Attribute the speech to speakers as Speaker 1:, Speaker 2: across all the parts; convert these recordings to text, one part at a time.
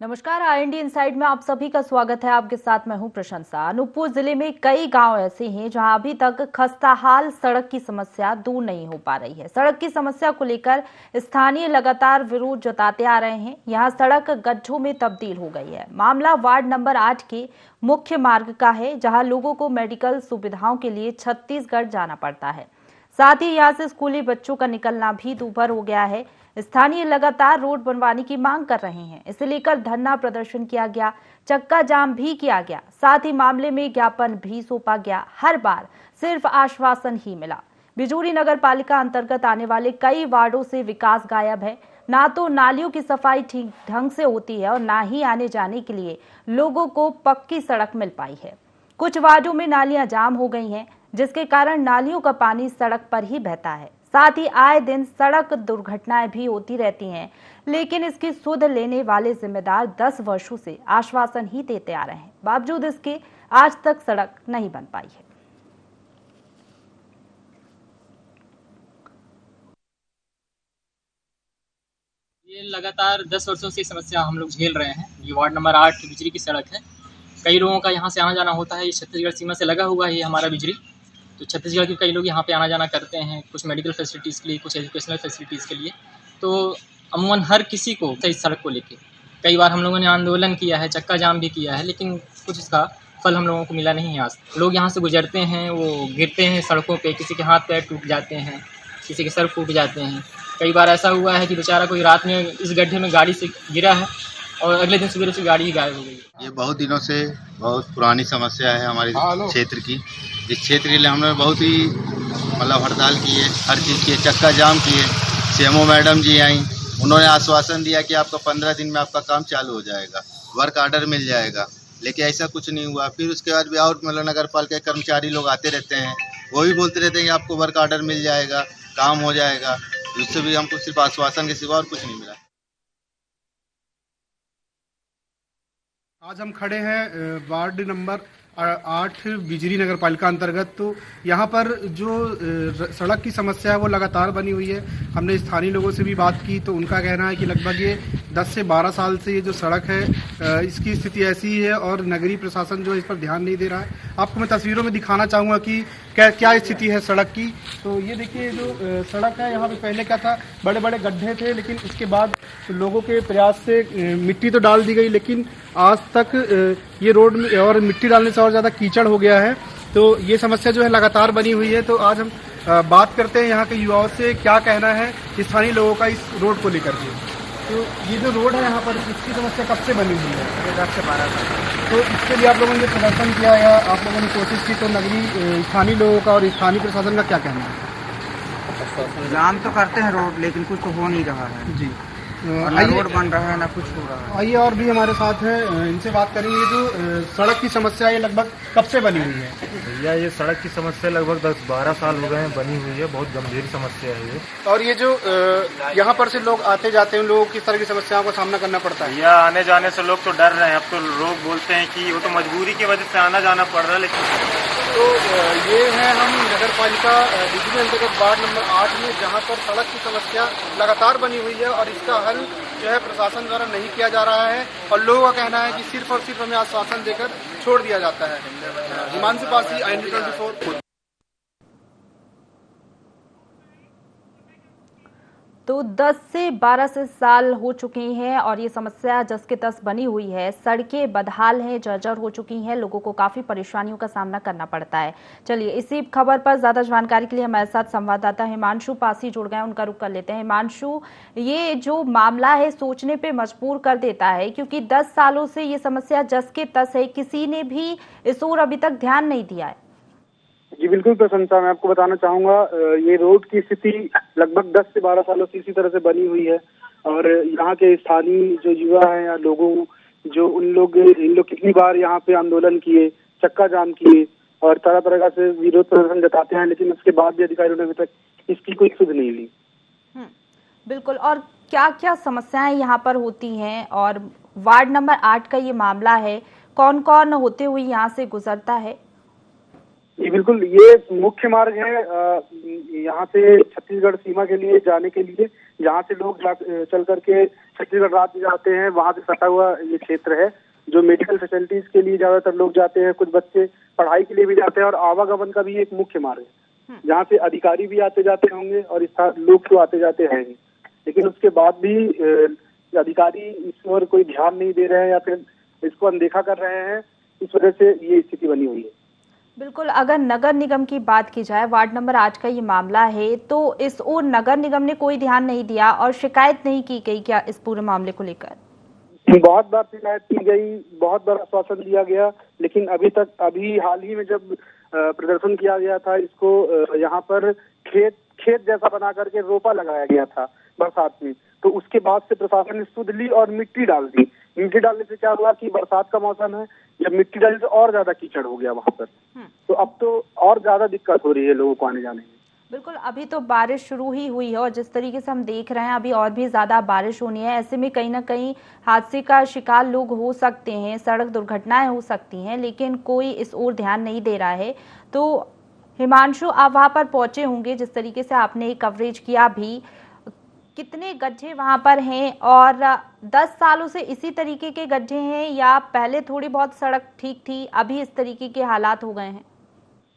Speaker 1: नमस्कार, IND inside में आप सभी का स्वागत है। आपके साथ मैं हूं प्रशंसा। अनूपपुर जिले में कई गांव ऐसे हैं जहां अभी तक खस्ताहाल सड़क की समस्या दूर नहीं हो पा रही है। सड़क की समस्या को लेकर स्थानीय लगातार विरोध जताते आ रहे हैं। यहां सड़क गड्ढों में तब्दील हो गई है। मामला वार्ड नंबर 8 के मुख्य मार्ग का है, जहाँ लोगों को मेडिकल सुविधाओं के लिए छत्तीसगढ़ जाना पड़ता है। साथ ही यहाँ से स्कूली बच्चों का निकलना भी दूभर हो गया है। स्थानीय लगातार रोड बनवाने की मांग कर रहे हैं। इसे लेकर धरना प्रदर्शन किया गया, चक्का जाम भी किया गया। साथ ही मामले में ज्ञापन भी सौंपा गया। हर बार सिर्फ आश्वासन ही मिला। बिजूरी नगर पालिका अंतर्गत आने वाले कई वार्डों से विकास गायब है। ना तो नालियों की सफाई ठीक ढंग से होती है और ना ही आने जाने के लिए लोगों को पक्की सड़क मिल पाई है। कुछ वार्डों में नालियां जाम हो गई हैं, जिसके कारण नालियों का पानी सड़क पर ही बहता है। साथ ही आए दिन सड़क दुर्घटनाएं भी होती रहती हैं, लेकिन इसकी सुध लेने वाले जिम्मेदार 10 वर्षों से आश्वासन ही देते आ रहे हैं। बावजूद इसके आज तक सड़क नहीं बन पाई है।
Speaker 2: ये लगातार 10 वर्षों से समस्या हम लोग झेल रहे हैं। ये वार्ड नंबर 8 बिजली की सड़क है। कई लोगों का यहाँ से आना जाना होता है। ये छत्तीसगढ़ सीमा से लगा हुआ है ये हमारा बिजली। तो छत्तीसगढ़ के कई लोग यहाँ पे आना जाना करते हैं, कुछ मेडिकल फैसिलिटीज़ के लिए, कुछ एजुकेशनल फैसिलिटीज़ के लिए। तो अमूमन हर किसी को इस सड़क को लेके कई बार हम लोगों ने आंदोलन किया है, चक्का जाम भी किया है, लेकिन कुछ इसका फल हम लोगों को मिला नहीं है। आज लोग यहाँ से गुजरते हैं, वो गिरते हैं सड़कों पे, किसी के हाथ पैर टूट जाते हैं, किसी के सर फूट जाते हैं। कई बार ऐसा हुआ है कि बेचारा कोई रात में इस गड्ढे में गाड़ी से गिरा है और अगले दिन सवेरे से गाड़ी ही गायब हो गई।
Speaker 3: ये बहुत दिनों से बहुत पुरानी समस्या है हमारे क्षेत्र की। इस क्षेत्र के लिए हमने बहुत ही हड़ताल की है, हर चीज़ की, चक्का जाम किए। सीएमओ मैडम जी आई, उन्होंने आश्वासन दिया कि आपका 15 दिन में आपका काम चालू हो जाएगा, वर्क ऑर्डर मिल जाएगा, लेकिन ऐसा कुछ नहीं हुआ। फिर उसके बाद भी और नगर पालिका के कर्मचारी लोग आते रहते हैं, वो भी बोलते रहते हैं कि आपको वर्क ऑर्डर मिल जाएगा, काम हो जाएगा। उससे भी हमको सिर्फ आश्वासन के सिवा और कुछ नहीं मिला।
Speaker 4: आज हम खड़े हैं वार्ड नंबर 8 बिजली नगर पालिका अंतर्गत। तो यहाँ पर जो सड़क की समस्या है वो लगातार बनी हुई है। हमने स्थानीय लोगों से भी बात की तो उनका कहना है कि लगभग ये 10 से 12 साल से ये जो सड़क है इसकी स्थिति ऐसी है और नगरीय प्रशासन जो है इस पर ध्यान नहीं दे रहा है। आपको मैं तस्वीरों में दिखाना चाहूँगा कि क्या स्थिति है सड़क की। तो ये देखिए जो सड़क है, यहाँ पे पहले क्या था, बड़े बड़े गड्ढे थे, लेकिन उसके बाद लोगों के प्रयास से मिट्टी तो डाल दी गई, लेकिन आज तक ये रोड में और मिट्टी डालने से और ज़्यादा कीचड़ हो गया है। तो ये समस्या जो है लगातार बनी हुई है। तो आज हम बात करते हैं यहाँ के युवाओं से, क्या कहना है स्थानीय लोगों का इस रोड को लेकर के। तो ये जो रोड है यहाँ पर, इसकी समस्या कब से बनी हुई है? 10 से 12 साल। तो इसके लिए आप लोगों ने प्रदर्शन किया या आप लोगों ने कोशिश की, तो नगरीय स्थानीय लोगों का और स्थानीय प्रशासन का क्या कहना है?
Speaker 5: जाम तो करते हैं रोड, लेकिन कुछ तो हो नहीं रहा है
Speaker 4: जी।
Speaker 5: ना रोड बन रहा है ना कुछ हो रहा है।
Speaker 4: आइए और भी हमारे साथ है, इनसे बात करेंगे। जो सड़क की समस्या ये लगभग कब से बनी हुई है?
Speaker 6: भैया ये सड़क की समस्या लगभग 10-12 साल हो गए हैं बनी हुई है। बहुत गंभीर समस्या है ये।
Speaker 4: और ये जो यहाँ पर से लोग आते जाते हैं, लोगों किस तरह की समस्याओं का सामना करना पड़ता है?
Speaker 6: भैया आने जाने से लोग तो डर रहे हैं। अब तो लोग बोलते हैं कि वो तो मजबूरी की वजह से आना जाना पड़ रहा है। लेकिन
Speaker 4: तो ये है हम नगर पालिका बिजली अंतर्गत वार्ड नंबर 8 में, जहाँ पर सड़क की समस्या लगातार बनी हुई है और इसका हल जो है प्रशासन द्वारा नहीं किया जा रहा है और लोगों का कहना है कि सिर्फ और सिर्फ हमें आश्वासन देकर छोड़ दिया जाता है। हिमांशु पासी, IND 24।
Speaker 1: तो 10 से 12 से साल हो चुके हैं और ये समस्या जस के तस बनी हुई है। सड़कें बदहाल हैं, जर्जर हो चुकी हैं, लोगों को काफी परेशानियों का सामना करना पड़ता है। चलिए इसी खबर पर ज्यादा जानकारी के लिए हमारे साथ संवाददाता हिमांशु पासी जुड़ गए हैं, उनका रुख कर लेते हैं। हिमांशु, ये जो मामला है सोचने पे मजबूर कर देता है, क्योंकि 10 सालों से ये समस्या जस के तस है, किसी ने भी इस ओर अभी तक ध्यान नहीं दिया है।
Speaker 7: जी बिल्कुल प्रशंसा, मैं आपको बताना चाहूंगा ये रोड की स्थिति लगभग 10 से 12 सालों से इसी तरह से बनी हुई है और यहाँ के स्थानीय जो युवा हैं या लोगों जो इन लोग कितनी बार यहाँ पे आंदोलन किए, चक्का जाम किए और तरह तरह का से विरोध प्रदर्शन जताते हैं, लेकिन उसके बाद भी अधिकारियों ने अभी तक इसकी कोई सुध नहीं ली।
Speaker 1: बिल्कुल। और क्या क्या समस्याएं यहाँ पर होती हैं और वार्ड नंबर 8 का ये मामला है, कौन कौन होते हुए यहाँ से गुजरता है?
Speaker 7: जी बिल्कुल, ये मुख्य मार्ग है यहाँ से छत्तीसगढ़ सीमा के लिए जाने के लिए, जहाँ से लोग चल करके छत्तीसगढ़ राज्य जाते हैं, वहाँ से सटा हुआ ये क्षेत्र है जो मेडिकल फैसिलिटीज के लिए ज्यादातर लोग जाते हैं। कुछ बच्चे पढ़ाई के लिए भी जाते हैं और आवागमन का भी एक मुख्य मार्ग है जहाँ से अधिकारी भी आते जाते होंगे और लोग तो आते जाते हैं ही। लेकिन उसके बाद भी अधिकारी इस पर कोई ध्यान नहीं दे रहे हैं या फिर इसको अनदेखा कर रहे हैं, इस वजह से ये स्थिति बनी हुई है।
Speaker 1: बिल्कुल, अगर नगर निगम की बात की जाए, वार्ड नंबर 8 का ये मामला है, तो इस ओर नगर निगम ने कोई ध्यान नहीं दिया और शिकायत नहीं की गई क्या इस पूरे मामले को लेकर?
Speaker 7: बहुत बार शिकायत की गई, बहुत बार आश्वासन दिया गया, लेकिन अभी हाल ही में जब प्रदर्शन किया गया था, इसको यहाँ पर खेत जैसा बना करके रोपा लगाया गया था बरसात में, तो उसके बाद से प्रशासन ने सुध ली और मिट्टी डाल दी। मिट्टी डालने से क्या हुआ कि बरसात का मौसम है, जब मिट्टी डालने से और ज्यादा कीचड़ हो गया वहाँ पर, तो अब तो और ज्यादा दिक्कत हो रही है लोगों को आने जाने में।
Speaker 1: बिल्कुल, अभी तो बारिश शुरू ही हुई है और जिस तरीके से हम देख रहे हैं अभी और भी ज्यादा बारिश होनी है। ऐसे में कहीं ना कहीं हादसे का शिकार लोग हो सकते हैं, सड़क दुर्घटनाएं हो सकती हैं, लेकिन कोई इस ओर ध्यान नहीं दे रहा है। तो हिमांशु, आप वहां पर पहुंचे होंगे, जिस तरीके से आपने कवरेज किया भी, कितने गड्ढे वहां पर हैं और 10 सालों से इसी तरीके के गड्ढे हैं या पहले थोड़ी बहुत सड़क ठीक थी, अभी इस तरीके के हालात हो गए हैं?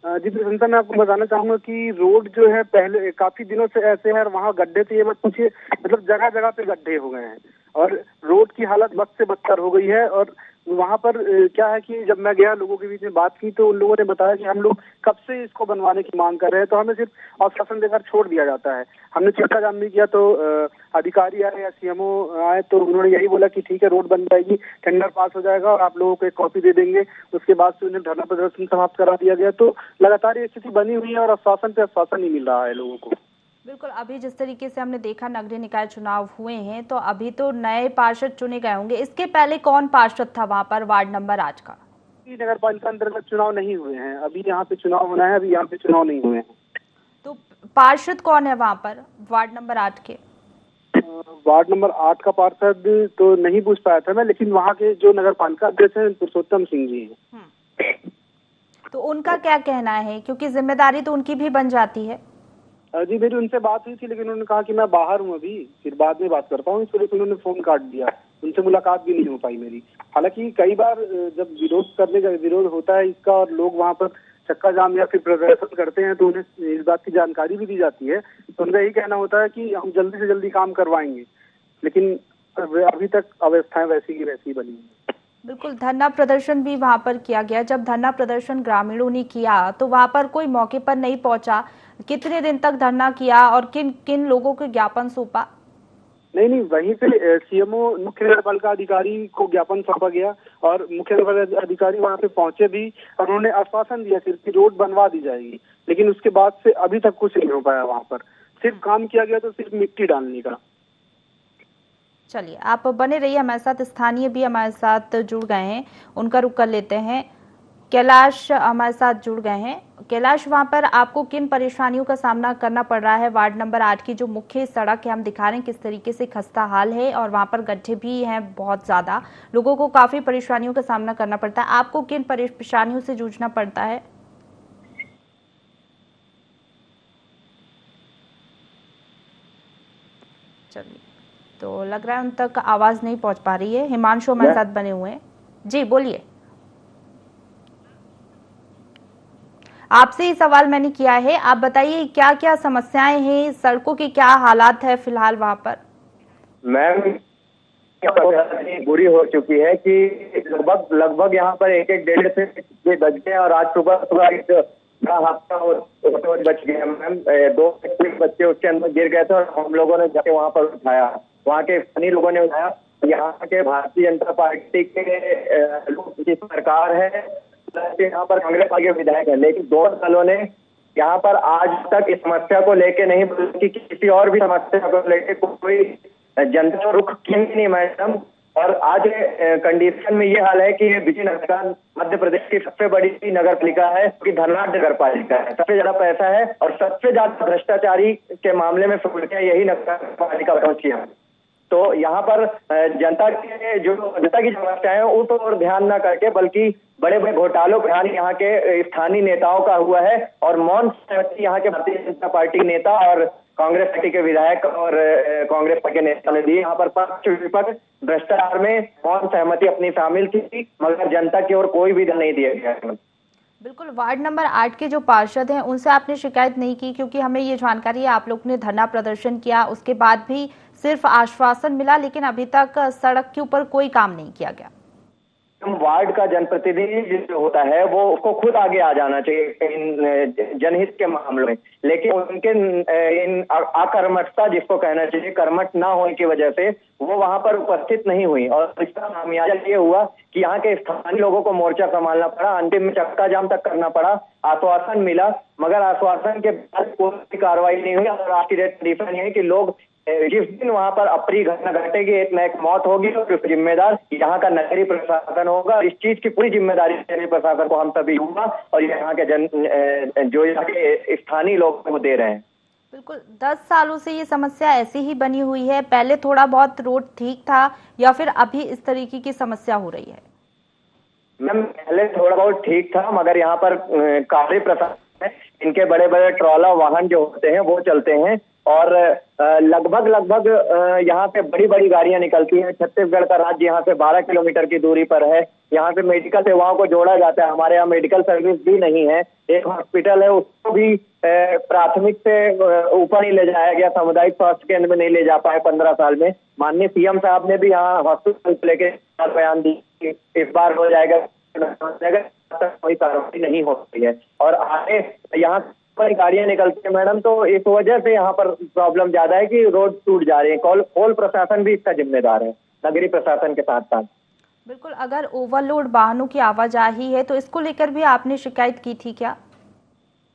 Speaker 7: जी प्रसन्नता, मैं आपको बताना चाहूंगा कि रोड जो है पहले काफी दिनों से ऐसे है और वहाँ गड्ढे थे, ये मत पूछिए, मतलब जगह जगह पे गड्ढे हो गए हैं और रोड की हालत बद से बदतर हो गई है। और वहाँ पर क्या है कि जब मैं गया, लोगों के बीच में बात की, तो उन लोगों ने बताया कि हम लोग कब से इसको बनवाने की मांग कर रहे हैं, तो हमें सिर्फ आश्वासन देकर छोड़ दिया जाता है। हमने चक्का जाम भी किया तो अधिकारी आए या सीएमओ आए तो उन्होंने यही बोला कि ठीक है, रोड बन जाएगी, टेंडर पास हो जाएगा और आप लोगों को एक कॉपी दे देंगे। उसके बाद से उन्हें धरना प्रदर्शन समाप्त करा दिया गया। तो लगातार ये स्थिति बनी हुई है और आश्वासन पे आश्वासन नहीं मिल रहा है लोगों को।
Speaker 1: बिल्कुल, अभी जिस तरीके से हमने देखा नगरीय निकाय चुनाव हुए हैं, तो अभी तो नए पार्षद चुने गए होंगे। इसके पहले कौन पार्षद था वहां पर वार्ड नंबर 8 का?
Speaker 7: नगर पालिका अंतर्गत चुनाव नहीं हुए हैं, अभी यहाँ पे चुनाव होना है, अभी यहाँ पे चुनाव नहीं हुए हैं।
Speaker 1: तो पार्षद कौन है वहां पर वार्ड नंबर 8 के?
Speaker 7: वार्ड नंबर 8 का पार्षद तो नहीं पूछ पाया था मैं, लेकिन वहाँ के जो नगर पालिका अध्यक्ष हैं पुरुषोत्तम सिंह जी हैं।
Speaker 1: तो उनका क्या कहना है, क्योंकि जिम्मेदारी तो उनकी भी बन जाती है?
Speaker 7: जी मेरी उनसे बात हुई थी, लेकिन उन्होंने कहा कि मैं बाहर हूँ अभी, फिर बाद में बात करता हूँ, इस वजह से उन्होंने फोन काट दिया। उनसे मुलाकात भी नहीं हो पाई मेरी। हालांकि कई बार जब विरोध होता है इसका और लोग वहाँ पर चक्का जाम या फिर प्रदर्शन करते हैं तो उन्हें इस बात की जानकारी भी दी जाती है, तो उनका यही कहना होता है कि हम जल्दी से जल्दी काम करवाएंगे, लेकिन अभी तक अवस्थाएं वैसी की वैसी बनी है।
Speaker 1: बिल्कुल, धरना प्रदर्शन भी वहां पर किया गया। जब धरना प्रदर्शन ग्रामीणों ने किया तो वहां पर कोई मौके पर नहीं पहुंचा। कितने दिन तक धरना किया और किन किन लोगों को ज्ञापन सौंपा?
Speaker 7: नहीं, वहीं पे सीएमओ मुख्य नगरपालिका अधिकारी को ज्ञापन सौंपा गया और मुख्य नगरपालिका अधिकारी वहां पे पहुंचे भी और उन्होंने आश्वासन दिया सिर्फ कि रोड बनवा दी जाएगी, लेकिन उसके बाद से अभी तक कुछ नहीं हो पाया। वहां पर सिर्फ काम किया गया तो सिर्फ मिट्टी डालने का।
Speaker 1: चलिए, आप बने रहिए हमारे साथ। स्थानीय भी हमारे साथ जुड़ गए हैं, उनका रुख कर लेते हैं। कैलाश हमारे साथ जुड़ गए हैं। कैलाश, वहां पर आपको किन परेशानियों का सामना करना पड़ रहा है? वार्ड नंबर 8 की जो मुख्य सड़क है, हम दिखा रहे हैं किस तरीके से खस्ता हाल है और वहां पर गड्ढे भी हैं बहुत ज्यादा। लोगों को काफी परेशानियों का सामना करना पड़ता है। आपको किन परेशानियों से जूझना पड़ता है? चलिए, तो लग रहा है उन तक आवाज नहीं पहुंच पा रही है। हिमांशु हमारे साथ बने हुए हैं। जी बोलिए। आपसे ही सवाल मैंने किया है, आप बताइए क्या क्या समस्याएं हैं, सड़कों के क्या हालात है फिलहाल वहां पर?
Speaker 8: मैम, बुरी हो चुकी है कि लगभग यहाँ पर एक डेढ़ से बज गए और आज सुबह एक बड़ा हादसा बच गया मैम। 2 बच्चे उसके अंदर गिर गए थे और हम लोगों ने जाके वहाँ पर उठाया, वहाँ के स्थानीय लोगों ने उठाया। यहाँ के भारतीय जनता पार्टी के लोग की सरकार है, यहाँ पर कांग्रेस पार्टी के विधायक है, लेकिन 2 दलों ने यहाँ पर आज तक इस समस्या को लेके नहीं, बल्कि किसी और भी समस्या को लेके कोई जनता रुख किया नहीं मैडम। और आज कंडीशन में ये हाल है कि ये विजयनगर मध्य प्रदेश की सबसे बड़ी नगर पालिका है, कि धनराज नगर पालिका है, सबसे ज्यादा पैसा है और सबसे ज्यादा भ्रष्टाचारी के मामले में सुर्खियां यही नगर पालिका पहुंची है। तो यहाँ पर जनता की समस्याएं उस और ध्यान न करके बल्कि बड़े बड़े घोटालों पर ध्यान यहाँ के स्थानीय नेताओं का हुआ है और मौन सहमति यहाँ के भारतीय जनता पार्टी नेता और कांग्रेस पार्टी के विधायक और कांग्रेस पार्टी के नेता ने दी। यहाँ पर पक्ष विपक्ष भ्रष्टाचार में मौन सहमति अपनी शामिल थी, मगर जनता की ओर कोई भी नहीं दिया गया।
Speaker 1: बिल्कुल, वार्ड नंबर 8 के जो पार्षद हैं उनसे आपने शिकायत नहीं की? क्योंकि हमें ये जानकारी है आप लोग ने धरना प्रदर्शन किया, उसके बाद भी सिर्फ आश्वासन मिला, लेकिन अभी तक सड़क के ऊपर कोई काम नहीं किया गया।
Speaker 8: वार्ड का जनप्रतिनिधि जो होता है वो उसको खुद आगे आ जाना चाहिए इन जनहित के मामलों में, लेकिन उनके इन अकर्मठता, जिसको कहना चाहिए कर्मठ ना होने की वजह से वो वहां पर उपस्थित नहीं हुई, और इसका खामियाजा ये हुआ कि यहाँ के स्थानीय लोगों को मोर्चा संभालना पड़ा, अंतिम में चक्का जाम तक करना पड़ा। आश्वासन मिला, मगर आश्वासन के बाद कोई कार्रवाई नहीं हुई। और आज की डेट कंडीशन ये है कि लोग जिस दिन वहां पर अप्रिय घटना घटेगी, एक न एक मौत होगी, और जिम्मेदार यहाँ का नगरीय प्रशासन होगा। इस चीज की पूरी जिम्मेदारी नगरीय प्रशासन को हम सभी होगा, और यहाँ के जो यहाँ के स्थानीय लोग वो दे रहे हैं।
Speaker 1: बिल्कुल, 10 सालों से ये समस्या ऐसी ही बनी हुई है? पहले थोड़ा बहुत रोड ठीक था या फिर अभी इस तरीके की समस्या हो रही है?
Speaker 8: मैम, पहले थोड़ा बहुत ठीक था, मगर यहाँ पर कार्य प्रशासन है, इनके बड़े बड़े ट्रॉला वाहन जो होते हैं वो चलते हैं, और लगभग यहाँ पे बड़ी बड़ी गाड़ियां निकलती हैं। छत्तीसगढ़ का राज्य यहाँ से 12 किलोमीटर की दूरी पर है। यहाँ पे मेडिकल सेवाओं को जोड़ा जाता है। हमारे यहाँ मेडिकल सर्विस भी नहीं है। एक हॉस्पिटल है, उसको भी प्राथमिक से ऊपर नहीं ले जाया गया, सामुदायिक स्वास्थ्य केंद्र में नहीं ले जा पाए 15 साल में। माननीय सीएम साहब ने भी यहाँ हॉस्पिटल को लेके बयान दी कि इस बार हो जाएगा, कोई कार्रवाई नहीं हो रही है, और आगे यहाँ पर गाड़ियां निकलती है मैडम, तो इस वजह से यहाँ पर प्रॉब्लम ज्यादा है कि रोड टूट जा रही है। कोल प्रशासन भी इसका जिम्मेदार है, नगरीय प्रशासन के साथ साथ।
Speaker 1: बिल्कुल, अगर ओवरलोड वाहनों की आवाजाही है तो इसको लेकर भी आपने शिकायत की थी क्या?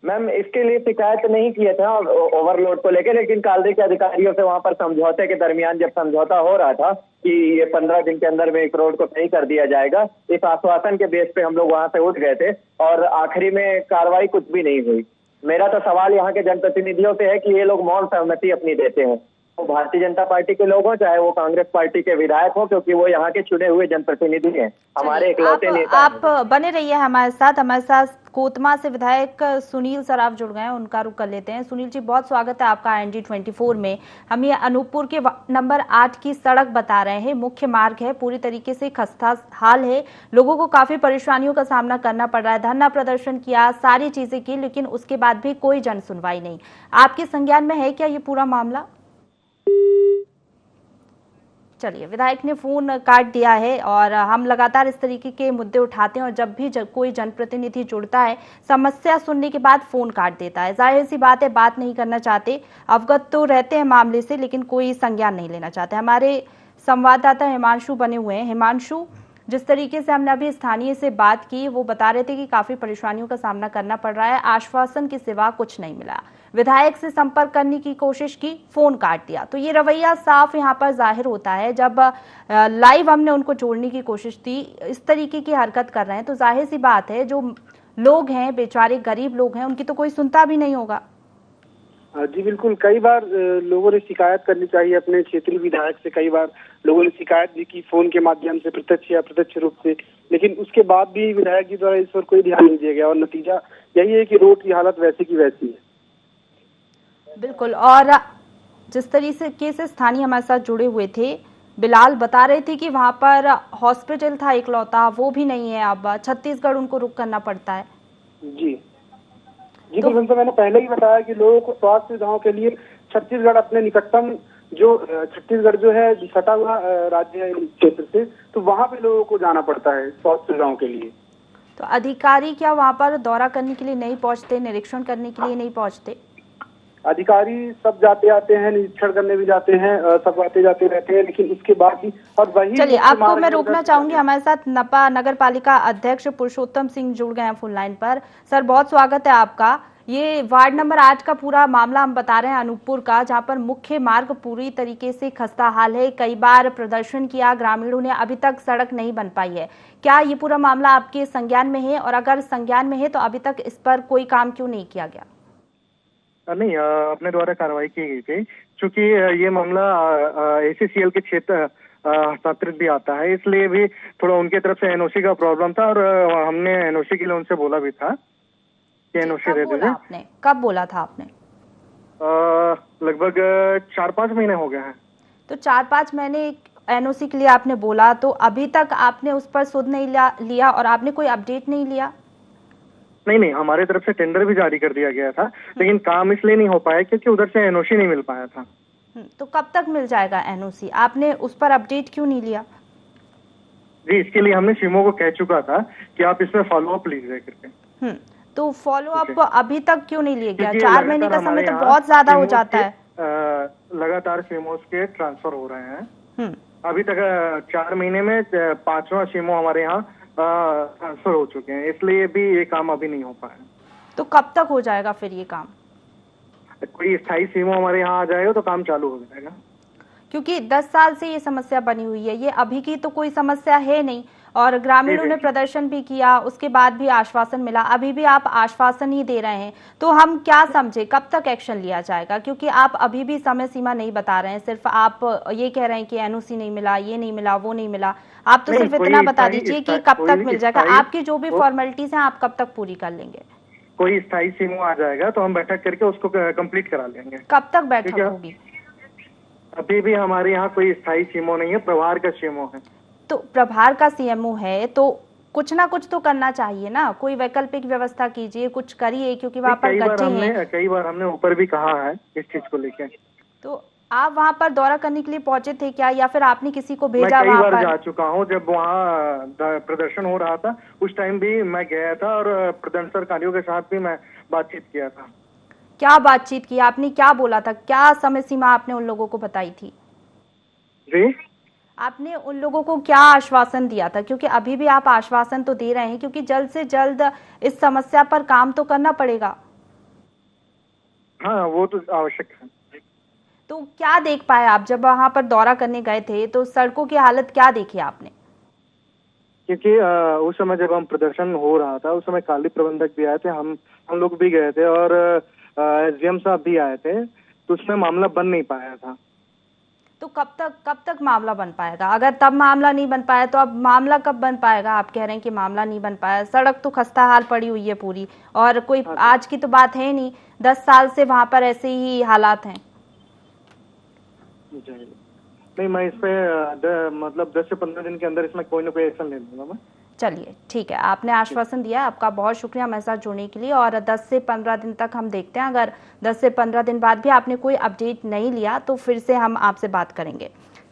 Speaker 8: मैम, इसके लिए शिकायत नहीं किया था ओवरलोड को लेकर, लेकिन कालरे के अधिकारियों से वहां पर समझौते के दरमियान जब समझौता हो रहा था कि ये 15 दिन के अंदर में एक रोड को सही कर दिया जाएगा, इस आश्वासन के बेस पे हम लोग वहां से उठ गए थे, और आखिरी में कार्रवाई कुछ भी नहीं हुई। मेरा तो सवाल यहाँ के जनप्रतिनिधियों से है कि ये लोग मौन सहमति अपनी देते हैं, वो भारतीय जनता पार्टी के लोग हों चाहे वो कांग्रेस पार्टी के विधायक हो, क्योंकि वो यहाँ के चुने हुए जनप्रतिनिधि हैं, हमारे इकलौते नेता।
Speaker 1: आप बने रहिए हमारे साथ कोतमा से विधायक सुनील सराफ जुड़ गए हैं, उनका रुख कर लेते हैं। सुनील जी, बहुत स्वागत है आपका IND24 में। हम ये अनूपपुर के नंबर 8 की सड़क बता रहे हैं, मुख्य मार्ग है, पूरी तरीके से खस्ता हाल है, लोगों को काफी परेशानियों का सामना करना पड़ रहा है। धरना प्रदर्शन किया, सारी चीजें की, लेकिन उसके बाद भी कोई जन सुनवाई नहीं। आपके संज्ञान में है क्या ये पूरा मामला? चलिए, विधायक ने फोन काट दिया है, और हम लगातार इस तरीके के मुद्दे उठाते हैं, और जब भी कोई जनप्रतिनिधि जुड़ता है समस्या सुनने के बाद फोन काट देता है। जाहिर सी बात है, बात नहीं करना चाहते, अवगत तो रहते हैं मामले से, लेकिन कोई संज्ञान नहीं लेना चाहते। हमारे संवाददाता हिमांशु बने हुए हैं। हिमांशु, जिस तरीके से हमने अभी स्थानीय से बात की, वो बता रहे थे कि काफी परेशानियों का सामना करना पड़ रहा है, आश्वासन के सिवा कुछ नहीं मिला। विधायक से संपर्क करने की कोशिश की, फोन काट दिया। तो ये रवैया साफ यहाँ पर जाहिर होता है। जब लाइव हमने उनको जोड़ने की कोशिश की, इस तरीके की हरकत कर रहे हैं, तो जाहिर सी बात है जो लोग हैं, बेचारे गरीब लोग हैं, उनकी तो कोई सुनता भी नहीं होगा।
Speaker 7: जी बिल्कुल, कई बार लोगों ने शिकायत करनी चाहिए अपने क्षेत्रीय विधायक से। कई बार लोगों ने शिकायत भी की फोन के माध्यम से, प्रत्यक्ष या अप्रत्यक्ष रूप से, लेकिन उसके बाद भी विधायक जी द्वारा इस पर कोई ध्यान नहीं दिया गया, और नतीजा यही है कि रोड की हालत वैसी की वैसी है।
Speaker 1: बिल्कुल, और जिस तरीके से स्थानीय हमारे साथ जुड़े हुए थे, बिलाल बता रहे थे कि वहां पर हॉस्पिटल था इकलौता, वो भी नहीं है, अब छत्तीसगढ़ उनको रुख करना पड़ता है।
Speaker 7: जी तो मैंने पहले ही बताया कि लोगों को स्वास्थ्य सुविधाओं के लिए छत्तीसगढ़ अपने निकटतम छत्तीसगढ़ जो है सटा हुआ राज्य है क्षेत्र से, तो वहाँ पे लोगों को जाना पड़ता है स्वास्थ्य सुविधाओं के लिए।
Speaker 1: तो अधिकारी क्या वहाँ पर दौरा करने के लिए नहीं पहुँचते, निरीक्षण करने के लिए नहीं पहुँचते?
Speaker 7: अधिकारी सब जाते आते हैं, निरीक्षण करने भी जाते हैं, सब आते जाते रहते हैं, लेकिन उसके बाद भी। और वही
Speaker 1: चलिए, आपको मैं रोकना चाहूंगी। हमारे साथ नपा नगर पालिका अध्यक्ष पुरुषोत्तम सिंह जुड़ गए हैं फोन लाइन पर। सर, बहुत स्वागत है आपका। ये वार्ड नंबर 8 का पूरा मामला हम बता रहे हैं, अनूपपुर का, जहां पर मुख्य मार्ग पूरी तरीके से खस्ता हाल है। कई बार प्रदर्शन किया ग्रामीणों ने, अभी तक सड़क नहीं बन पाई है। क्या ये पूरा मामला आपके संज्ञान में है, और अगर संज्ञान में है तो अभी तक इस पर कोई काम क्यों नहीं किया गया?
Speaker 9: नहीं, अपने द्वारा कार्रवाई की गई थी, क्योंकि ये मामला ACCL के क्षेत्र हस्तांतरित भी आता है, इसलिए भी थोड़ा उनके तरफ से NOC का प्रॉब्लम था, और हमने NOC के लिए उनसे बोला भी था कि NOC दे दीजिए।
Speaker 1: कब बोला था आपने?
Speaker 9: लगभग 4-5 महीने हो गए हैं।
Speaker 1: तो 4-5 महीने एनओसी के लिए आपने बोला, तो अभी तक आपने उस पर सुध नहीं लिया और आपने कोई अपडेट नहीं लिया?
Speaker 9: नहीं, हमारे तरफ से टेंडर भी जारी कर दिया गया था, लेकिन काम इसलिए नहीं हो पाया क्योंकि उधर से एनओसी नहीं मिल पाया था।
Speaker 1: तो कब तक मिल जाएगा एनओसी? आपने उस पर अपडेट क्यों नहीं लिया?
Speaker 9: जी, इसके लिए हमने सीएमओ को कह चुका था कि आप इसमें फॉलो अप लीजिए करके।
Speaker 1: तो फॉलो अप अभी तक क्यों नहीं लिया गया? 4 महीने का समय तो बहुत ज्यादा हो जाता है।
Speaker 9: लगातार सीएमओ के ट्रांसफर हो रहे हैं। अभी तक 4 महीने में 5वां सीएमओ हमारे यहाँ ट्रांसफर हो चुके हैं, इसलिए भी ये काम अभी नहीं हो पाया।
Speaker 1: तो कब तक हो जाएगा फिर ये काम?
Speaker 9: कोई स्थायी सीएमओ हमारे यहाँ आ जाएगा तो काम चालू हो जाएगा।
Speaker 1: क्योंकि 10 साल से ये समस्या बनी हुई है, ये अभी की तो कोई समस्या है नहीं, और ग्रामीणों ने प्रदर्शन भी किया, उसके बाद भी आश्वासन मिला, अभी भी आप आश्वासन ही दे रहे हैं। तो हम क्या समझे, कब तक एक्शन लिया जाएगा? क्योंकि आप अभी भी समय सीमा नहीं बता रहे हैं, सिर्फ आप ये कह रहे हैं कि एनओसी नहीं मिला, ये नहीं मिला, वो नहीं मिला। आप तो सिर्फ इतना बता दीजिए कि कब तक मिल जाएगा। आपकी जो भी फॉर्मेलिटीज हैं आप कब तक पूरी कर लेंगे?
Speaker 9: कोई स्थायी सीएमओ आ जाएगा तो हम बैठक करके उसको कंप्लीट करा लेंगे।
Speaker 1: कब तक बैठक होगी?
Speaker 9: अभी भी हमारे यहाँ कोई स्थायी सीएमओ नहीं है, प्रभार का सीएमओ है।
Speaker 1: तो प्रभार का सीएमओ है तो कुछ ना कुछ तो करना चाहिए ना, कोई वैकल्पिक व्यवस्था कीजिए, कुछ करिए, क्योंकि वहाँ पर गड्ढे हैं।
Speaker 9: कई बार हमने ऊपर भी कहा है इस चीज को लेकर।
Speaker 1: तो आप वहाँ पर दौरा करने के लिए पहुंचे थे क्या, या फिर आपने किसी को भेजा?
Speaker 9: मैं कई बार जा चुका हूँ, जब वहाँ प्रदर्शन हो रहा था उस टाइम भी मैं गया था और प्रदर्शनकारियों के साथ भी मैं बातचीत किया था।
Speaker 1: क्या बातचीत की आपने, क्या बोला था, क्या समय सीमा आपने उन लोगों को बताई थी?
Speaker 9: जी,
Speaker 1: आपने उन लोगों को क्या आश्वासन दिया था? क्योंकि अभी भी आप आश्वासन तो दे रहे हैं, क्योंकि जल्द से जल्द इस समस्या पर काम तो करना पड़ेगा।
Speaker 9: हाँ, वो तो आवश्यक है।
Speaker 1: तो क्या देख पाए आप जब वहां पर दौरा करने गए थे? तो सड़कों की हालत क्या देखी आपने?
Speaker 9: क्योंकि उस समय जब हम प्रदर्शन हो रहा था उस समय काली प्रबंधक भी आए थे, हम लोग भी गए थे और एसडीएम साहब भी आए थे, तो उसमें मामला बन नहीं पाया था।
Speaker 1: तो कब तक मामला बन पाएगा? अगर तब मामला नहीं बन पाया तो अब मामला कब बन पाएगा? आप कह रहे हैं कि मामला नहीं बन पाया, सड़क तो खस्ता हाल पड़ी हुई है पूरी, और कोई आज की तो बात है नहीं, 10 साल से वहां पर ऐसे ही हालात हैं।
Speaker 9: नहीं, मैं इस पे मतलब 10 से 15 दिन के अंदर इसमें कोई ना कोई एक्शन ले लूंगा मैं।
Speaker 1: चलिए ठीक है, आपने आश्वासन दिया, आपका बहुत शुक्रिया हमारे साथ जुड़ने के लिए। और 10 से 15 दिन तक हम देखते हैं, अगर 10 से 15 दिन बाद भी आपने कोई अपडेट नहीं लिया तो फिर से हम आपसे बात करेंगे।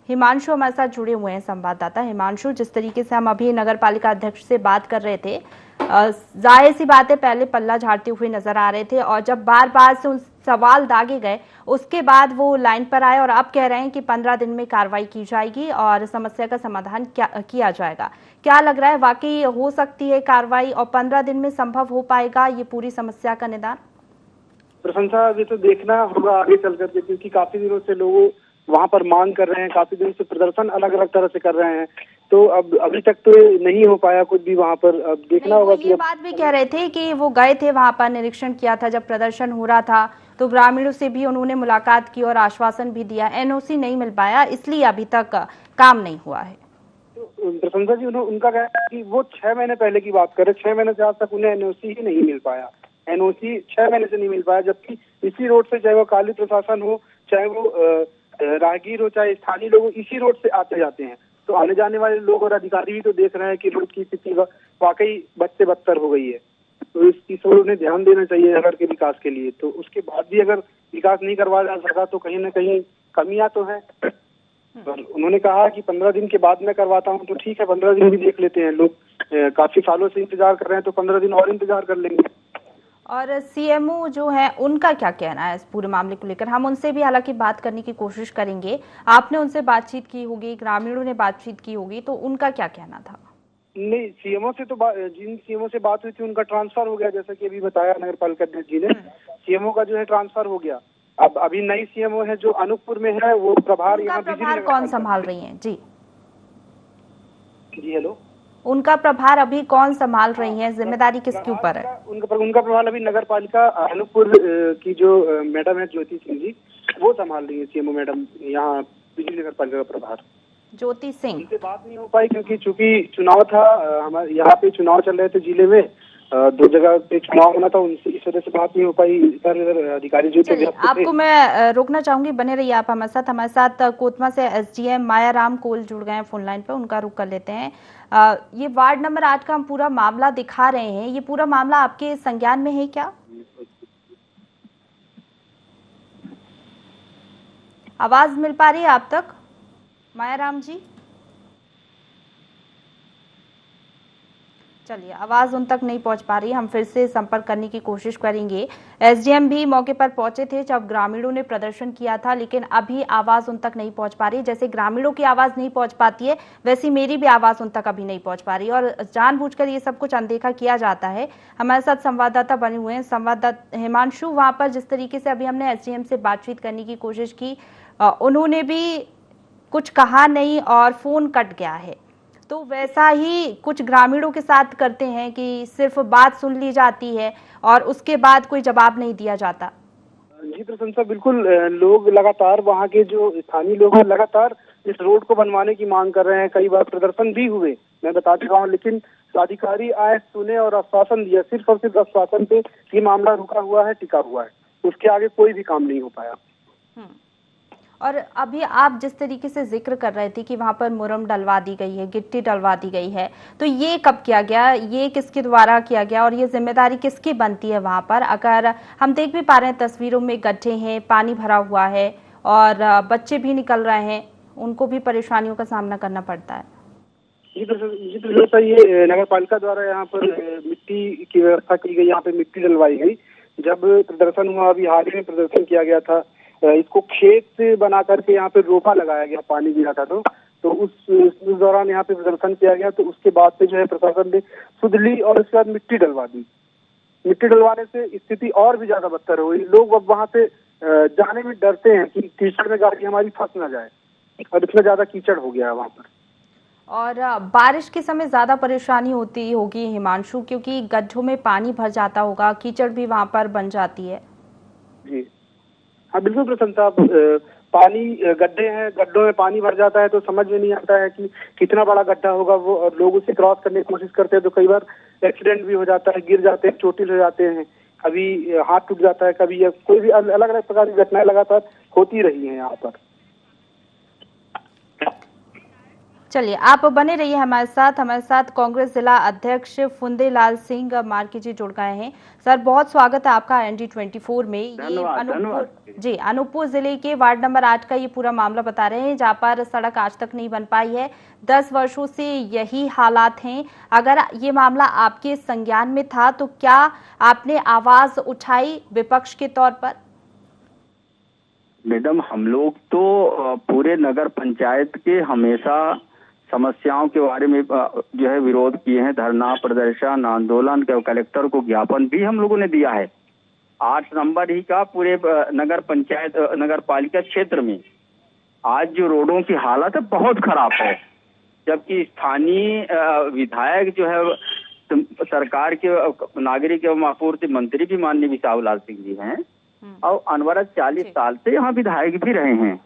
Speaker 1: हिमांशु हमारे साथ जुड़े हुए हैं, संवाददाता हिमांशु। जिस तरीके से हम अभी नगर पालिका अध्यक्ष से बात कर रहे थे, जाहिर सी बात है पहले पल्ला झाड़ते हुए नजर आ रहे थे, और जब बार बार से उन सवाल दागे गए उसके बाद वो लाइन पर आए और अब कह रहे हैं कि 15 दिन में कार्रवाई की जाएगी और समस्या का समाधान किया जाएगा। क्या लग रहा है, वाकई हो सकती है कार्रवाई और 15 दिन में संभव हो पाएगा ये पूरी समस्या का निदान?
Speaker 7: प्रशंसा ये तो देखना होगा आगे चल करके, क्योंकि काफी दिनों से लोग वहाँ पर मांग कर रहे हैं, काफी दिन से प्रदर्शन अलग अलग तरह से कर रहे हैं, तो अब अभी तक तो नहीं हो पाया कुछ भी वहाँ पर। अब देखना होगा कि
Speaker 1: ये बात भी कह रहे थे कि वो गए थे वहाँ पर, निरीक्षण किया था जब प्रदर्शन हो रहा था, तो ग्रामीणों से भी उन्होंने मुलाकात की और आश्वासन भी दिया, एनओसी नहीं मिल पाया इसलिए अभी तक काम नहीं हुआ है।
Speaker 7: प्रशंसा जी उनका कहना है कि वो 6 महीने पहले की बात कर रहे, 6 महीने से आज तक उन्हें एनओसी ही नहीं मिल पाया, एनओसी 6 महीने से नहीं मिल पाया, जबकि इसी रोड से चाहे वो काली प्रशासन हो, चाहे वो राहगीर हो, चाहे स्थानीय लोग इसी रोड से आते जाते हैं, तो आने जाने वाले लोग और अधिकारी भी तो देख रहे हैं कि रोड की स्थिति वाकई बद से बदतर हो गई है। तो इस चीज पर उन्हें ध्यान देना चाहिए नगर के विकास के लिए। तो उसके बाद भी अगर विकास नहीं करवाया जा सका तो कहीं ना कहीं कमियां तो है। पर उन्होंने कहा कि 15 दिन के बाद मैं करवाता हूं, तो ठीक है 15 दिन भी देख लेते हैं, लोग काफी सालों से इंतजार कर रहे हैं तो 15 दिन और इंतजार कर लेंगे।
Speaker 1: और सीएमओ जो है उनका क्या कहना है इस पूरे मामले को लेकर? हम उनसे भी हालांकि बात करने की कोशिश करेंगे, आपने उनसे बातचीत की होगी, ग्रामीणों ने बातचीत की होगी, तो उनका क्या कहना था?
Speaker 7: नहीं, सीएमओ से तो जिन सीएमओ से बात हुई थी उनका ट्रांसफर हो गया, जैसा कि अभी बताया नगर पालिका अध्यक्ष जी ने, सीएमओ का जो है ट्रांसफर हो गया। अब अभी नई सीएमओ है जो अनूपपुर में है, वो प्रभार यहाँ
Speaker 1: प्रभार कौन संभाल रही है? जी
Speaker 7: हेलो,
Speaker 1: उनका प्रभार अभी कौन संभाल रही है, जिम्मेदारी किसके ऊपर है?
Speaker 7: उनका प्रभार अभी नगर पालिका अनूपपुर की जो मैडम है ज्योति सिंह जी, वो संभाल रही है सीएमओ मैडम यहाँ बिजली नगर पालिका का प्रभार।
Speaker 1: ज्योति सिंह,
Speaker 7: उनसे बात नहीं हो पाई क्योंकि चूंकि चुनाव था, हमारे यहाँ पे चुनाव चल रहे थे जिले में, दो जगह पे चुनाव होना था, उनसे इस वजह से बात नहीं हो पाई। इधर अधिकारी जो थे
Speaker 1: आपको मैं रोकना चाहूंगी, बने रहिए आप हमारे साथ कोतमा से एसडीएम मायाराम कोल जुड़ गए हैं फोन लाइन पे, उनका रुख कर लेते हैं। ये वार्ड नंबर 8 का हम पूरा मामला दिखा रहे हैं, ये पूरा मामला आपके संज्ञान में है क्या? आवाज मिल पा रही है आप तक मायाराम जी? चलिए, आवाज उन तक नहीं पहुंच पा रही, हम फिर से संपर्क करने की कोशिश करेंगे। एसडीएम भी मौके पर पहुंचे थे जब ग्रामीणों ने प्रदर्शन किया था, लेकिन अभी आवाज उन तक नहीं पहुंच पा रही। जैसे ग्रामीणों की आवाज नहीं पहुंच पाती है, वैसी मेरी भी आवाज उन तक अभी नहीं पहुंच पा रही, और जानबूझकर ये सब कुछ अनदेखा किया जाता है। हमारे साथ संवाददाता बने हुए हैं, संवाददाता हिमांशु। वहां पर जिस तरीके से अभी हमने एसडीएम से बातचीत करने की कोशिश की, उन्होंने भी कुछ कहा नहीं और फोन कट गया है, तो वैसा ही कुछ ग्रामीणों के साथ करते हैं कि सिर्फ बात सुन ली जाती है और उसके बाद कोई जवाब नहीं दिया जाता।
Speaker 7: जी प्रशंसा, बिल्कुल लोग लगातार, वहाँ के जो स्थानीय लोग हैं लगातार इस रोड को बनवाने की मांग कर रहे हैं। कई बार प्रदर्शन भी हुए, मैं बता चुका हूँ, लेकिन अधिकारी आए, सुने और आश्वासन दिया। सिर्फ और सिर्फ आश्वासन पे ये मामला रुका हुआ है, टिका हुआ है, उसके आगे कोई भी काम नहीं हो पाया।
Speaker 1: और अभी आप जिस तरीके से जिक्र कर रहे थे कि वहां पर मुरम डलवा दी गई है, गिट्टी डलवा दी गई है, तो ये कब किया गया, ये किसके द्वारा किया गया और ये जिम्मेदारी किसकी बनती है वहां पर? अगर हम देख भी पा रहे हैं तस्वीरों में गड्ढे हैं, पानी भरा हुआ है और बच्चे भी निकल रहे हैं, उनको भी परेशानियों का सामना करना पड़ता है।
Speaker 7: ये नगर पालिका द्वारा यहाँ पर मिट्टी की व्यवस्था की गई, यहाँ पे मिट्टी डलवाई गई। जब प्रदर्शन हुआ, अभी हाल ही में प्रदर्शन किया गया था, इसको खेत बना करके यहाँ पे रोपा लगाया गया, पानी गिरा था तो उस दौरान यहाँ पे प्रदर्शन किया गया। तो उसके बाद से जो है प्रशासन ने सुध ली और उसके बाद मिट्टी डलवा दी। मिट्टी डलवाने से स्थिति और भी ज्यादा बदतर हुई। लोग अब वहाँ पे जाने में डरते हैं कि कीचड़ में गाड़ी हमारी फंस ना जाए, और इतना ज्यादा कीचड़ हो गया है वहाँ पर।
Speaker 1: और बारिश के समय ज्यादा परेशानी होती होगी हिमांशु, क्योंकि गड्ढों में पानी भर जाता होगा, कीचड़ भी वहाँ पर बन जाती है।
Speaker 7: जी हाँ, बिल्कुल प्रशंसा। पानी, गड्ढे हैं, गड्ढों में पानी भर जाता है तो समझ में नहीं आता है कि कितना बड़ा गड्ढा होगा वो, और लोग उसे क्रॉस करने की कोशिश करते हैं तो कई बार एक्सीडेंट भी हो जाता है, गिर जाते हैं, चोटिल हो जाते हैं, कभी हाथ टूट जाता है, कभी कोई भी अलग अलग प्रकार की घटनाएं लगातार होती रही हैं यहाँ पर।
Speaker 1: चलिए, आप बने रहिए हमारे साथ कांग्रेस जिला अध्यक्ष फुंदेलाल सिंह मार्की जी जुड़ गए हैं। सर, बहुत स्वागत है आपका ND24 में। ये अनूपपुर जिले के वार्ड नंबर 8 का ये पूरा मामला बता रहे हैं, जहाँ पर सड़क आज तक नहीं बन पाई है। 10 वर्षों से यही हालात हैं। अगर ये मामला आपके संज्ञान में था तो क्या आपने आवाज उठाई विपक्ष के तौर पर?
Speaker 10: मैडम, हम लोग तो पूरे नगर पंचायत के हमेशा समस्याओं के बारे में जो है विरोध किए हैं, धरना, प्रदर्शन, आंदोलन के, कलेक्टर को ज्ञापन भी हम लोगों ने दिया है। 8 नंबर ही का पूरे नगर पंचायत, नगर पालिका क्षेत्र में आज जो रोडों की हालत है बहुत खराब है, जबकि स्थानीय विधायक जो है सरकार के नागरिक एवं आपूर्ति मंत्री भी माननीय विशाल लाल सिंह जी हैं और अनवरत 40 साल से यहाँ विधायक भी रहे हैं।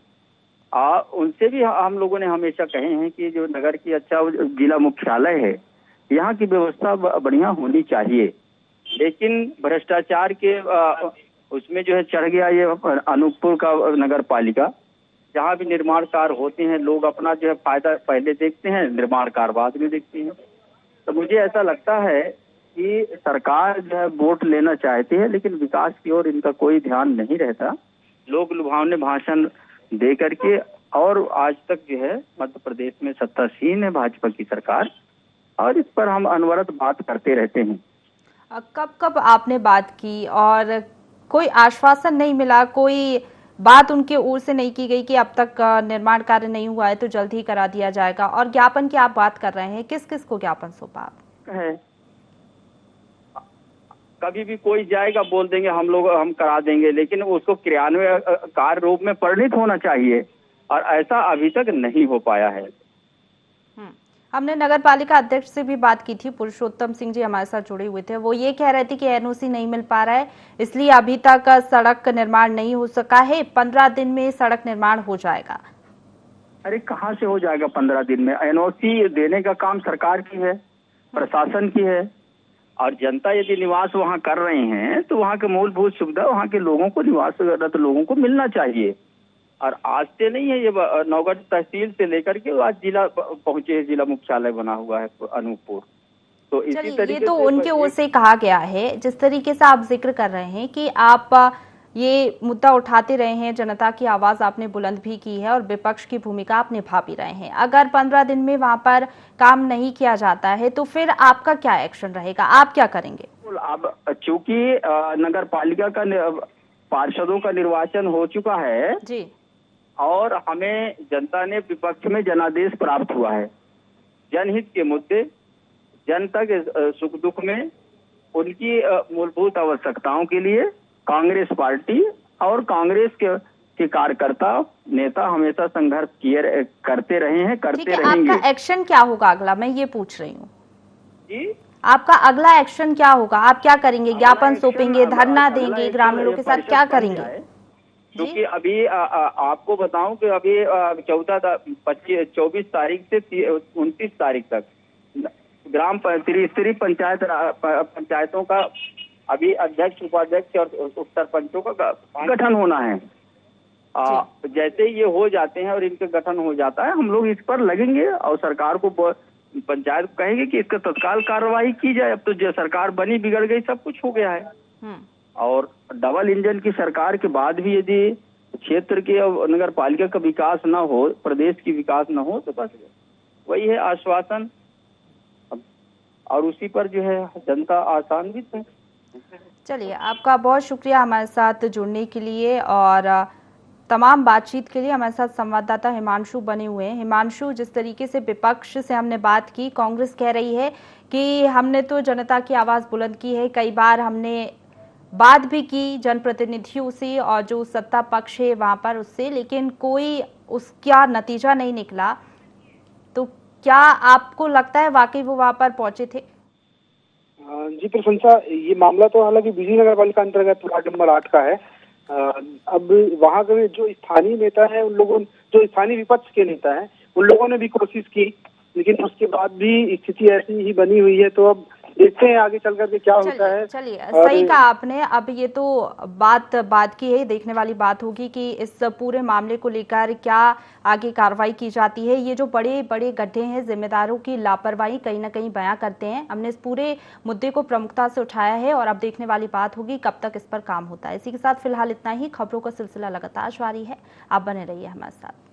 Speaker 10: उनसे भी हम लोगों ने हमेशा कहे हैं कि जो नगर की जिला मुख्यालय है, यहाँ की व्यवस्था बढ़िया होनी चाहिए, लेकिन भ्रष्टाचार के उसमें जो है चढ़ गया ये अनूपपुर का नगर पालिका। जहाँ भी निर्माण कार्य होते हैं लोग अपना जो है फायदा पहले देखते हैं, निर्माण कार्य बाद में देखते हैं। तो मुझे ऐसा लगता है कि सरकार जो है वोट लेना चाहती है, लेकिन विकास की ओर इनका कोई ध्यान नहीं रहता। लोग लुभावने भाषण दे करके, और आज तक जो है मध्य प्रदेश में सत्तासीन है भाजपा की सरकार, और इस पर हम अनवरत बात करते रहते हैं।
Speaker 1: कब कब आपने बात की और कोई आश्वासन नहीं मिला, कोई बात उनके ओर से नहीं की गई कि अब तक निर्माण कार्य नहीं हुआ है तो जल्द ही करा दिया जाएगा? और ज्ञापन की आप बात कर रहे हैं, किस किस को ज्ञापन सौंपा है?
Speaker 10: कभी भी कोई जाएगा बोल देंगे हम करा देंगे, लेकिन उसको क्रियान्वयन कार्य रूप में परिणित होना चाहिए, और ऐसा अभी तक नहीं हो पाया है।
Speaker 1: हमने नगर पालिका अध्यक्ष से भी बात की थी, पुरुषोत्तम सिंह जी हमारे साथ जुड़े हुए थे। वो ये कह रहे थे कि NOC नहीं मिल पा रहा है, इसलिए अभी तक सड़क निर्माण नहीं हो सका है। 15 दिन में सड़क निर्माण हो जाएगा।
Speaker 10: अरे कहाँ से हो जाएगा 15 दिन में? NOC देने का काम सरकार की है, प्रशासन की है। और जनता यदि निवास वहाँ कर रहे हैं तो वहाँ के मूलभूत सुविधा वहाँ के लोगों को, निवासरत लोगों को मिलना चाहिए। और आज से नहीं है, ये नौगढ़ तहसील से लेकर के आज जिला पहुंचे, जिला मुख्यालय बना हुआ है अनूपपुर। तो इसी तरीके
Speaker 1: ये तो उनके ओर से कहा गया है। जिस तरीके से आप जिक्र कर रहे हैं कि आप ये मुद्दा उठाते रहे हैं, जनता की आवाज आपने बुलंद भी की है और विपक्ष की भूमिका आप निभा भी रहे हैं, अगर 15 दिन में वहां पर काम नहीं किया जाता है तो फिर आपका क्या एक्शन रहेगा, आप क्या करेंगे?
Speaker 10: अब चूंकि नगर पालिका का पार्षदों का निर्वाचन हो चुका है
Speaker 1: जी, और
Speaker 10: हमें जनता ने विपक्ष में जनादेश प्राप्त हुआ है। जनहित के मुद्दे, जनता के सुख दुख में, उनकी मूलभूत आवश्यकताओं के लिए कांग्रेस पार्टी और कांग्रेस के कार्यकर्ता नेता हमेशा संघर्ष करते रहे हैं, करते रहेंगे।
Speaker 1: आपका एक्शन क्या होगा अगला, मैं ये पूछ रही हूँ
Speaker 10: जी,
Speaker 1: आपका अगला एक्शन क्या होगा? आप क्या करेंगे? ज्ञापन सौंपेंगे, धरना देंगे, ग्रामीणों के साथ क्या करेंगे?
Speaker 10: क्योंकि अभी आपको बताऊं कि अभी 24 तारीख से 29 तारीख तक ग्राम त्रिस्तरीय पंचायतों का अभी अध्यक्ष, उपाध्यक्ष और उप सरपंचों का गठन होना है। जैसे ये हो जाते हैं और इनका गठन हो जाता है, हम लोग इस पर लगेंगे और सरकार को, पंचायत को कहेंगे कि इसका तत्काल कार्रवाई की जाए। अब तो जो सरकार बनी बिगड़ गई, सब कुछ हो गया है। और डबल इंजन की सरकार के बाद भी यदि क्षेत्र के नगर पालिका का विकास न हो, प्रदेश की विकास न हो, तो बस वही है आश्वासन, और उसी पर जो है जनता आशान्वित है।
Speaker 1: चलिए, आपका बहुत शुक्रिया हमारे साथ जुड़ने के लिए और तमाम बातचीत के लिए। हमारे साथ संवाददाता हिमांशु बने हुए हैं। हिमांशु, जिस तरीके से विपक्ष से हमने बात की, कांग्रेस कह रही है कि हमने तो जनता की आवाज बुलंद की है, कई बार हमने बात भी की जनप्रतिनिधियों से और जो सत्ता पक्ष है वहां पर उससे, लेकिन कोई उसका नतीजा नहीं निकला। तो क्या आपको लगता है वाकई वो वहां पर पहुंचे थे?
Speaker 7: जी प्रशंसा, ये मामला तो हालांकि बिजली नगर पालिका अंतर्गत वार्ड नंबर 8 का है। अब वहाँ के जो स्थानीय नेता है, उन लोगों, जो स्थानीय विपक्ष के नेता हैं, उन लोगों ने भी कोशिश की, लेकिन उसके बाद भी स्थिति ऐसी ही बनी हुई है। तो अब देखते हैं आगे चल करके क्या होता है।
Speaker 1: चलिए, सही कहा आपने। अब ये तो बात की है, देखने वाली बात होगी कि इस पूरे मामले को लेकर क्या आगे कार्रवाई की जाती है। ये जो बड़े बड़े गड्ढे हैं, जिम्मेदारों की लापरवाही कहीं ना कहीं बयां करते हैं। हमने इस पूरे मुद्दे को प्रमुखता से उठाया है और अब देखने वाली बात होगी कब तक इस पर काम होता है। इसी के साथ फिलहाल इतना ही। खबरों का सिलसिला लगातार जारी है, आप बने रहिए हमारे साथ।